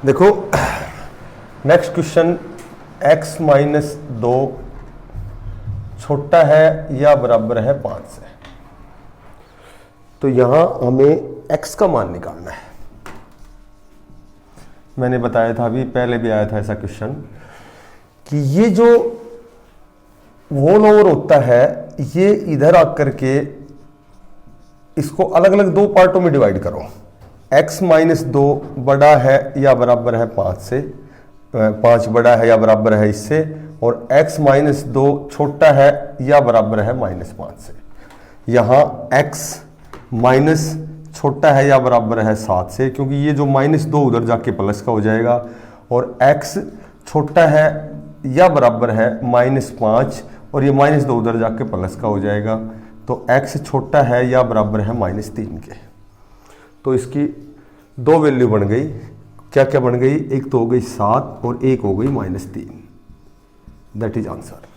देखो next question, x minus 2 छोटा है या बराबर है 5 से। तो यहां हमें x का मान निकालना है। मैंने बताया था, अभी पहले भी आया था ऐसा क्वेश्चन, कि ये जो होल ओवर होता है ये इधर आकर के इसको अलग अलग दो पार्टों में डिवाइड करो। x माइनस 2 बड़ा है या बराबर है 5 से, 5 बड़ा है या बराबर है इससे, और x माइनस 2 छोटा है या बराबर है माइनस 5 से। यहाँ x माइनस छोटा है या बराबर है 7 से, क्योंकि ये जो माइनस 2 उधर जाके प्लस का हो जाएगा, और x छोटा है या बराबर है माइनस 5, और ये माइनस 2 उधर जाके प्लस का हो जाएगा। तो x छोटा है या बराबर है माइनस 3 के। तो इसकी दो वैल्यू बन गई। क्या क्या बन गई? एक तो हो गई 7 और एक हो गई माइनस 3। That is answer.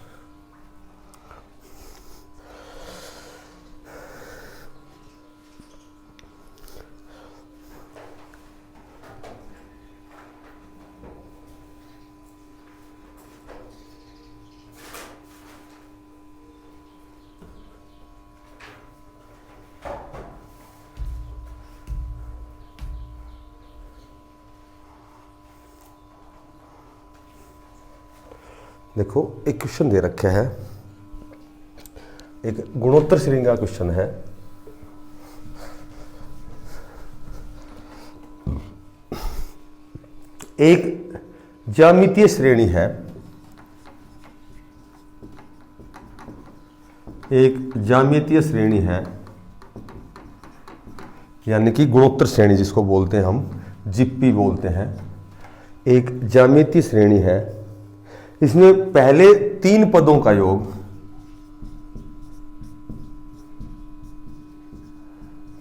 देखो एक क्वेश्चन दे रखा है, एक गुणोत्तर श्रेणी का क्वेश्चन है। एक ज्यामितीय श्रेणी है, एक ज्यामितीय श्रेणी है, यानी कि गुणोत्तर श्रेणी जिसको बोलते हैं हम, जिप्पी बोलते हैं। एक ज्यामितीय श्रेणी है, इसमें पहले 3 पदों का योग,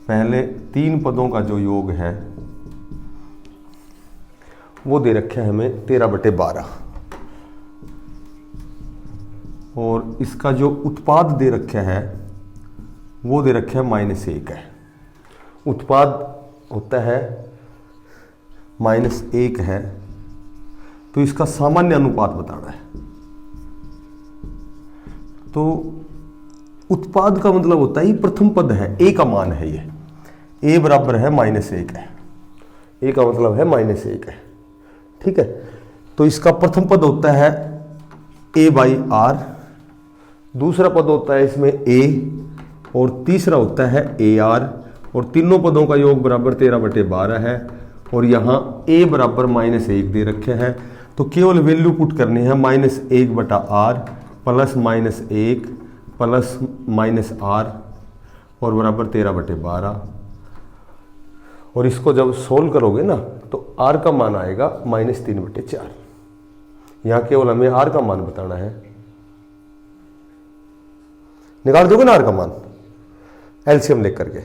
पहले 3 पदों का जो योग है वो दे रखे है हमें 13/12, और इसका जो उत्पाद दे रखा है वो दे रखा है -1 है। उत्पाद होता है -1 है, तो इसका सामान्य अनुपात बताना है। तो उत्पाद का मतलब होता है ये प्रथम पद है, a का मान है, ये a बराबर है -1 है, a का मतलब है -1 है। ठीक है, तो इसका प्रथम पद होता है a/r, दूसरा पद होता है इसमें a, और तीसरा होता है ar, और तीनों पदों का योग बराबर 13/12 है, और यहाँ a बराबर -1 दे रखे हैं। तो केवल वैल्यू पुट करनी है, -1/r प्लस -1 प्लस -r और बराबर 13/12। और इसको जब सोल्व करोगे ना तो r का मान आएगा -3/4। यहाँ केवल हमें r का मान बताना है। निकाल दोगे ना r का मान एलसीएम लेकर के?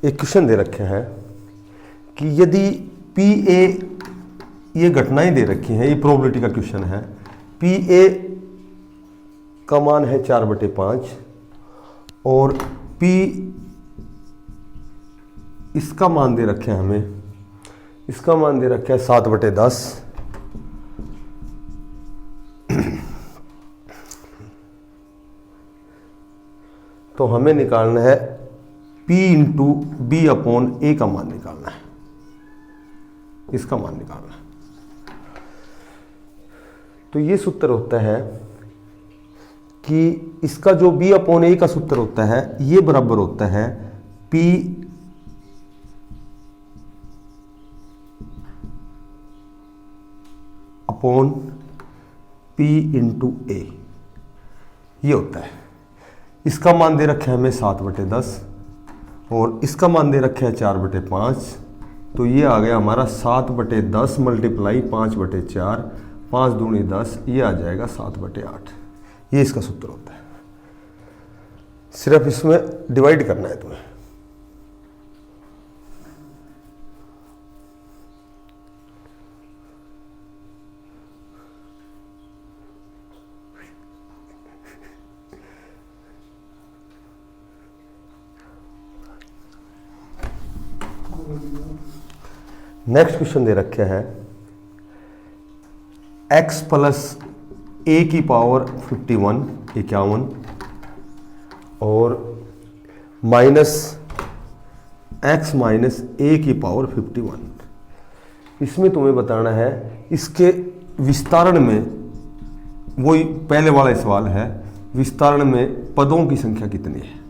एक क्वेश्चन दे रखे हैं कि यदि PA, ये घटनाएं दे रखी हैं, ये प्रोबेबिलिटी का क्वेश्चन है। PA का मान है 4/5, और P इसका मान दे रखे हैं हमें, इसका मान दे रखा है 7/10। तो हमें निकालना है P इंटू B/A का मान निकालना है, इसका मान निकालना है। तो ये सूत्र होता है कि इसका जो B/A का सूत्र होता है ये बराबर होता है P upon P into A, ये होता है। इसका मान दे रखा है हमें 7/10, और इसका मान दे रखा है 4/5। तो ये आ गया हमारा 7/10 मल्टीप्लाई 5/4, 5 दूनी 10, ये आ जाएगा 7/8। ये इसका सूत्र होता है। सिर्फ इसमें डिवाइड करना है तुम्हें। नेक्स्ट क्वेश्चन दे रखे हैं x प्लस a की पावर 51 और माइनस x माइनस a की पावर 51। इसमें तुम्हें बताना है इसके विस्तारण में, वही पहले वाला सवाल है, विस्तारण में पदों की संख्या कितनी है।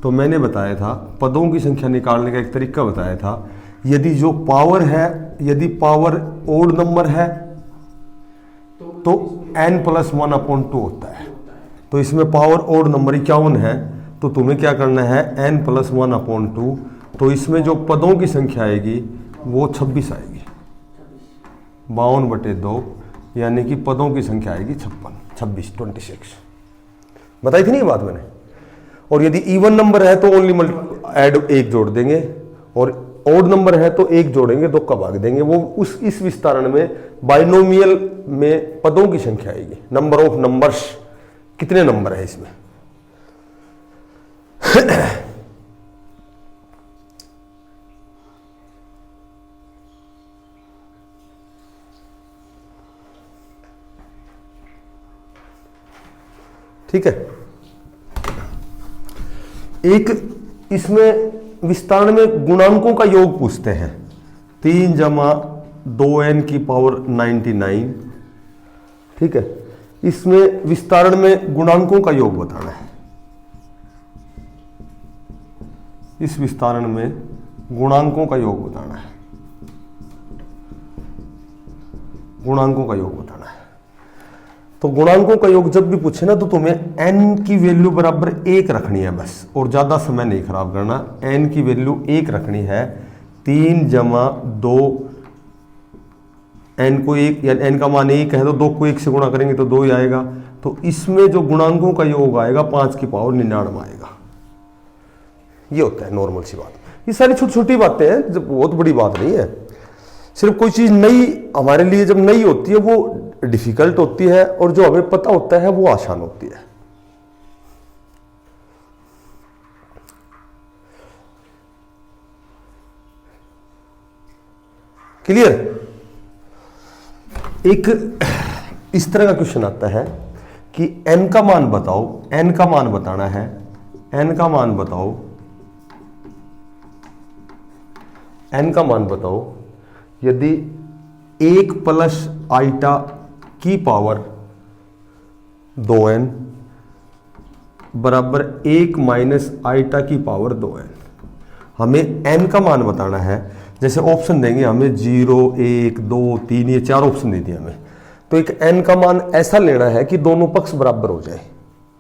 तो मैंने बताया था पदों की संख्या निकालने का एक तरीका बताया था, यदि जो पावर है, यदि पावर ओड नंबर है तो n+1/2 होता है। तो इसमें पावर ओड नंबर 51 है, तो तुम्हें क्या करना है n+1/2। तो इसमें जो पदों की संख्या आएगी वो 26 आएगी, 52/2, यानी कि पदों की संख्या आएगी 26। बताई थी नहीं ये बात मैंने। और यदि इवन नंबर है तो ओनली ऐड 1 जोड़ देंगे, और ओड नंबर है तो 1 जोड़ेंगे, 2 का भाग देंगे। वो इस विस्तारण में बाइनोमियल में पदों की संख्या आएगी, नंबर ऑफ नंबर्स, कितने नंबर है इसमें। ठीक है। एक इसमें विस्तारण में गुणांकों का योग पूछते हैं, 3 जमा 2n की पावर 99। ठीक है। इसमें विस्तारण में गुणांकों का योग बताना है। इस विस्तारण में गुणांकों का योग बताना है, गुणांकों का योग बताना है। तो गुणांकों का योग जब भी पूछे ना तो तुम्हें n की वैल्यू बराबर 1 रखनी है बस, और ज्यादा समय नहीं खराब करना। n की वैल्यू 1 रखनी है। 3 जमा 2, n को 1 या n का मान 1 है तो 2 को 1 से गुणा करेंगे तो 2 ही आएगा। तो इसमें जो गुणांकों का योग आएगा 5 की पावर 99 आएगा। ये होता है नॉर्मल सी बात। ये सारी छोटी छोटी बातें हैं, जब बहुत बड़ी बात नहीं है। सिर्फ कोई चीज नई हमारे लिए जब नई होती है वो डिफिकल्ट होती है, और जो हमें पता होता है वो आसान होती है। क्लियर। एक इस तरह का क्वेश्चन आता है कि n का मान बताओ, n का मान बताना है, n का मान बताओ, n का मान बताओ यदि 1 प्लस आइटा की पावर 2n बराबर 1 माइनस आइटा की पावर 2n। हमें n का मान बताना है। जैसे ऑप्शन देंगे हमें 0, 1, 2, 3, ये 4 ऑप्शन दे दिए हमें। तो एक n का मान ऐसा लेना है कि दोनों पक्ष बराबर हो जाए।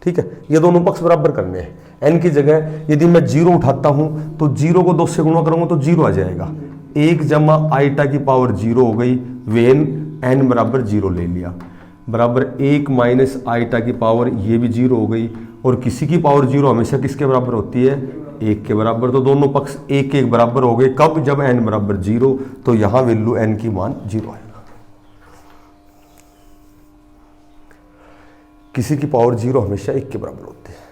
ठीक है, ये दोनों पक्ष बराबर करने हैं। n की जगह यदि मैं 0 उठाता हूं तो 0 को 2 से गुणा करूंगा तो 0 आ जाएगा। 1 जमा आइटा की पावर 0 हो गई, वेन n बराबर 0 ले लिया, बराबर 1 माइनस आइटा की पावर, ये भी 0 हो गई। और किसी की पावर 0 हमेशा किसके बराबर होती है, 1 के बराबर। तो दोनों पक्ष 1 के बराबर हो गए। कब, जब n बराबर 0, तो यहां वैल्यू n की मान 0 आएगा। किसी की पावर 0 हमेशा 1 के बराबर होती है।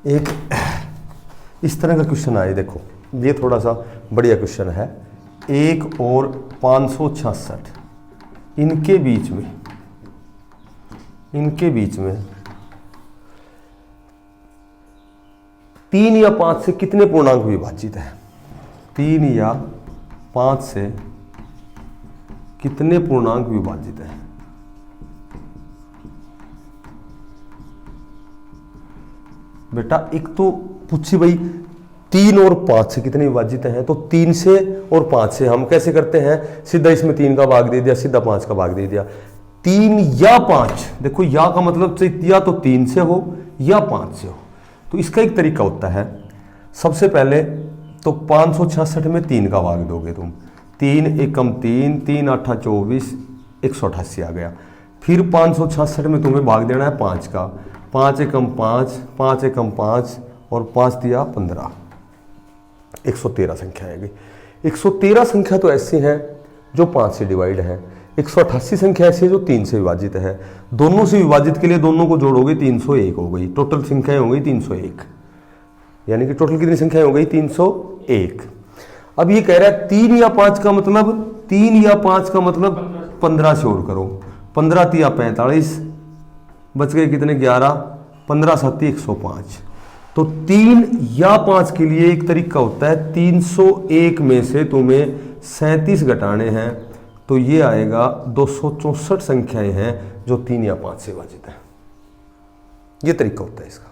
एक इस तरह का क्वेश्चन आए, देखो ये थोड़ा सा बढ़िया क्वेश्चन है। 1 और 566 इनके बीच में 3 या 5 से कितने पूर्णांक विभाजित है। 3 या 5 से कितने पूर्णांक विभाजित है। बेटा एक तो पूछी भाई 3 और 5 से कितने विभाजित हैं, तो 3 से और 5 से हम कैसे करते हैं, सीधा इसमें 3 का भाग दे दिया, सीधा 5 का भाग दे दिया। 3 या 5, देखो या का मतलब या तो 3 से हो या 5 से हो। तो इसका एक तरीका होता है, सबसे पहले तो 566 में 3 का भाग दोगे तुम, 3 एकम 3, 3 8 24, 188 आ गया। फिर 566 में तुम्हें भाग देना है 5 का, 5 एकम 5, 5 एकम 5 और 5 दिया 15, 113 संख्या आएगी। 113 संख्या तो ऐसी हैं जो 5 से डिवाइड है, 188 संख्या ऐसी है जो 3 से विभाजित है। दोनों से विभाजित के लिए दोनों को जोड़ोगे 301 हो गई, टोटल संख्याएं हो गई 301, यानी कि टोटल कितनी संख्याएं हो गई 301। अब ये कह रहा है 3 या 5 का मतलब 15 से और करो, 15 तिया 45, बच गए कितने 11, 15 7 105। तो 3 या 5 के लिए एक तरीका होता है 301 में से तुम्हें 37 घटाने हैं, तो ये आएगा 264 संख्याएं हैं जो 3 या 5 से विभाजित है। ये तरीका होता है इसका।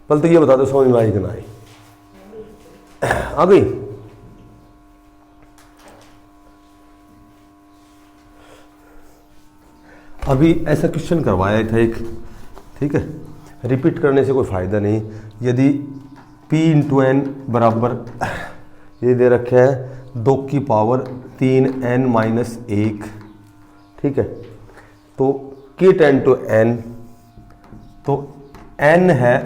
पहले तो ये बता दो समझ में आई कि ना आई, आ गई। अभी ऐसा क्वेश्चन करवाया था एक, ठीक है, रिपीट करने से कोई फायदा नहीं। यदि p इंटू एन बराबर ये दे रखे है 2 की पावर 3n माइनस 1, ठीक है, तो k टेन टू n, तो n है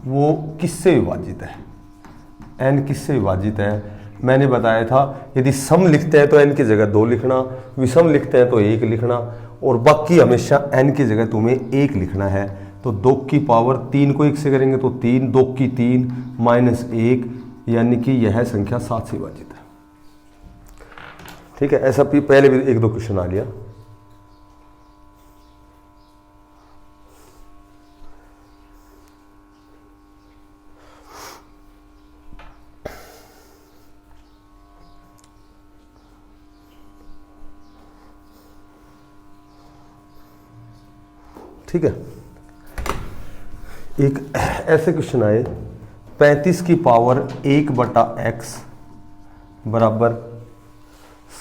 वो किससे विभाजित है, n किससे विभाजित है। मैंने बताया था यदि सम लिखते हैं तो n की जगह 2 लिखना, विषम लिखते हैं तो 1 लिखना, और बाकी हमेशा n की जगह तुम्हें 1 लिखना है। तो 2 की पावर 3 को 1 से करेंगे तो 3, 2 की 3 माइनस 1, यानी कि यह संख्या 7 से विभाजित है। ठीक है, ऐसा पहले भी 1-2 क्वेश्चन आ गया। ठीक है, एक ऐसे क्वेश्चन आए 35 की पावर 1/x बराबर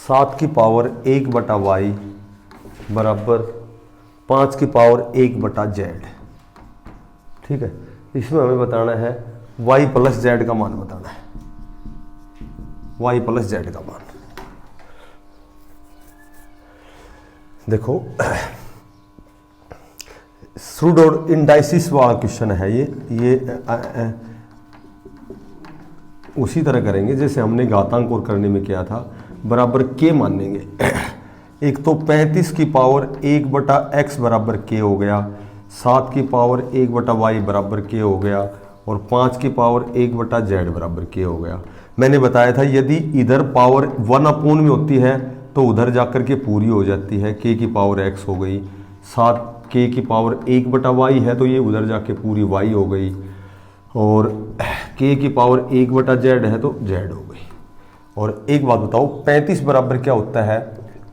7 की पावर 1/y बराबर 5 की पावर 1/z। ठीक है, इसमें हमें बताना है y प्लस z का मान बताना है, y प्लस z का मान। देखो सूडो इंडाइसिस वाला क्वेश्चन है ये उसी तरह करेंगे जैसे हमने घातांक और करने में किया था, बराबर के मानेंगे। एक तो 35 की पावर 1/x बराबर के हो गया, 7 की पावर 1/y बराबर के हो गया, और 5 की पावर 1/z बराबर के हो गया। मैंने बताया था यदि इधर पावर 1 में होती है तो उधर जाकर के पूरी हो जाती है, k की पावर x हो गई, 7 k की पावर 1/y है तो ये उधर जाके पूरी y हो गई, और k की पावर 1/z है तो z हो गई। और एक बात बताओ 35 बराबर क्या होता है,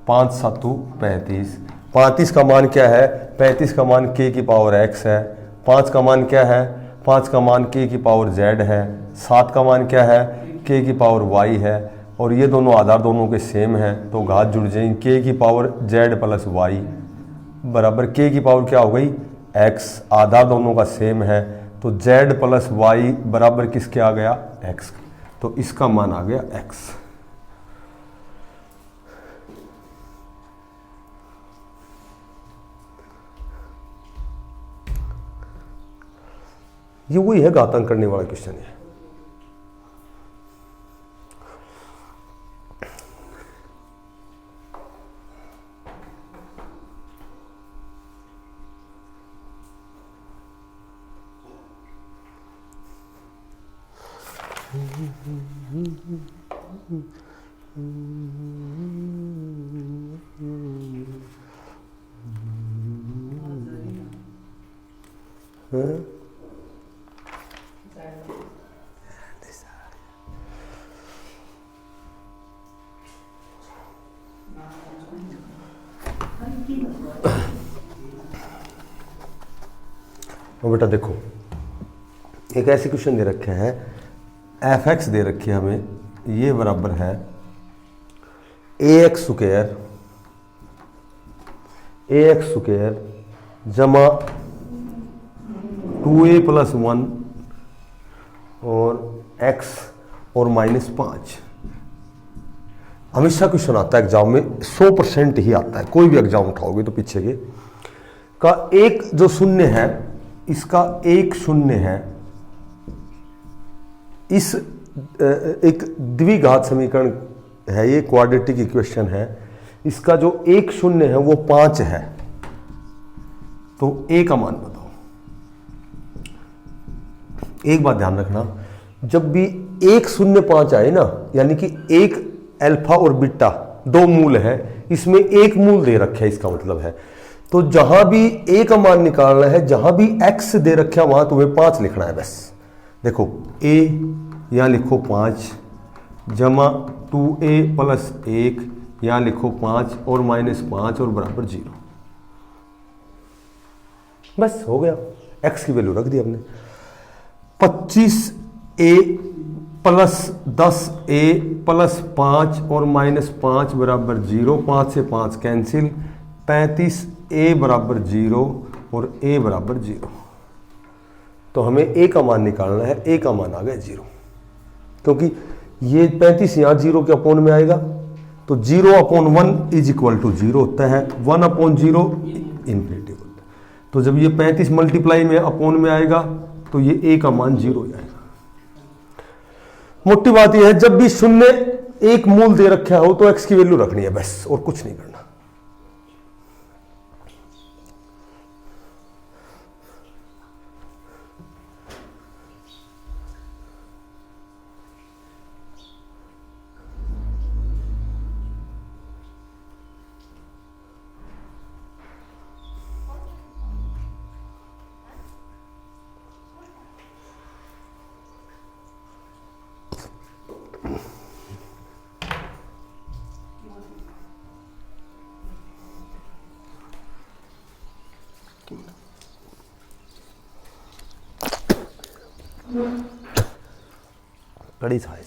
5 7 35। 35 का मान क्या है, 35 का मान k की पावर x है, 5 का मान क्या है, 5 का मान k की पावर z है, 7 का मान क्या है, k की पावर y है, और ये दोनों आधार दोनों के सेम हैं तो घात जुड़ जाएंगे, k की पावर z प्लस y बराबर k की पावर क्या हो गई x, आधार दोनों का सेम है तो z प्लस y बराबर किसके आ गया x, तो इसका मान आ गया x। ये वही है घातांक करने वाला क्वेश्चन है। बेटा देखो एक ऐसे क्वेश्चन दे रखे हैं, fx दे रखी है हमें, ये बराबर है ax स्क्वायर जमा 2a प्लस 1 और x और -5। हमेशा क्वेश्चन आता है एग्जाम में, 100% ही आता है, कोई भी एग्जाम उठाओगे तो पीछे के का एक जो शून्य है, इसका एक शून्य है, इस एक द्विघात समीकरण है, ये क्वाड्रेटिक इक्वेशन है, इसका जो एक शून्य है वो 5 है, तो ए का मान बताओ। एक बात ध्यान रखना, जब भी 105 आए ना, यानी कि एक अल्फा और बीटा दो मूल है, इसमें एक मूल दे रखा है, इसका मतलब है तो जहां भी ए का मान निकालना है, जहां भी एक्स दे रखा है वहां तुम्हें 5 लिखना है बस। देखो ए यहां लिखो 5 जमा 2a प्लस 1, यहां लिखो 5 और माइनस 5 और बराबर 0। बस हो गया, एक्स की वैल्यू रख दी हमने। 25a प्लस 10a प्लस 5 और माइनस 5 बराबर 0, 5 से 5 कैंसिल, 35a बराबर 0 और a बराबर 0। तो हमें a का मान निकालना है, a का मान आ गया 0, क्योंकि ये 35 यहां 0 के अपोन में आएगा, तो 0/1 इज इक्वल टू 0 होता है, 1/0 इन्फिनिटी होता है। तो जब ये 35 मल्टीप्लाई में अपोन में आएगा तो ये a का मान 0 हो जाएगा। मोटी बात यह है, जब भी शून्य एक मूल दे रखा हो तो x की वैल्यू रखनी है बस, और कुछ नहीं करना। कड़ी साइज